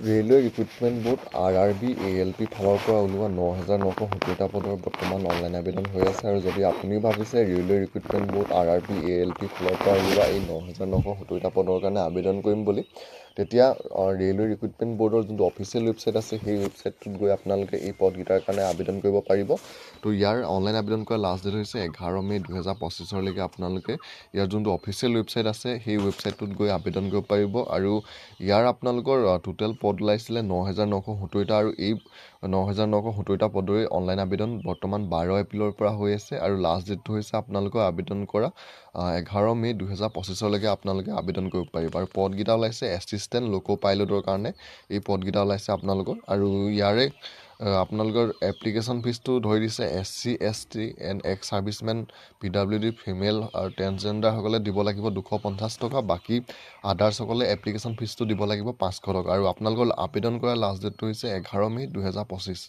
Railway recruitment board RRB ALP ফালৰ পৰা ওলোৱা 9,970টা পদৰ বৰ্তমান অনলাইন আবেদন হৈ আছে। আৰু যদি আপুনিও ভাবিছে railway recruitment board RRB ALP ফালৰ পৰা ওলোৱা এই 9,970টা পদৰ কাৰণে আবেদন কৰিম বুলি, তেতিয়া ৰেলৱে ৰিক্ৰুটমেণ্ট বোৰ্ডৰ যোনটো অফিচিয়েল ৱেবছাইট আছে সেই ৱেবছাইটটোত গৈ আপোনালোকে এই পদকেইটাৰ কাৰণে আবেদন কৰিব পাৰিব। তো ইয়াৰ অনলাইন আবেদন কৰা লাষ্ট ডেট হৈছে 11 মে 2025 আপোনালোকে ইয়াৰ যোনটো অফিচিয়েল ৱেবছাইট আছে সেই ৱেবছাইটটোত গৈ আবেদন কৰিব পাৰিব। আৰু ইয়াৰ আপোনালোকৰ টোটেল পদ ওলাইছিলে 9,970টা, আৰু এই 9,970টা পদৰে অনলাইন আবেদন বৰ্তমান 12 এপ্ৰিলৰ পৰা হৈ আছে। আৰু লাষ্ট ডেটটো হৈছে আপোনালোকৰ আবেদন কৰা 11 মে 2025 আপোনালোকে আবেদন কৰিব পাৰিব। আৰু পদকেইটা ওলাইছে এছিষ্টেণ্ট লোকো পাইলটৰ কাৰণে এই পদকেইটা ওলাইছে আপোনালোকৰ। আৰু ইয়াৰে আপোনালোকৰ এপ্লিকেশ্যন ফিজটো ধৰি দিছে SC ST and x servicemen PWD female আৰু ট্ৰেন্সজেণ্ডাৰসকলে দিব লাগিব 250 টকা। বাকী আদাৰ্ছসকলে এপ্লিকেশ্যন ফিজটো দিব লাগিব 500 টকা। আৰু আপোনালোকৰ আবেদন কৰা লাষ্ট ডেটটো হৈছে 11 মে 2025।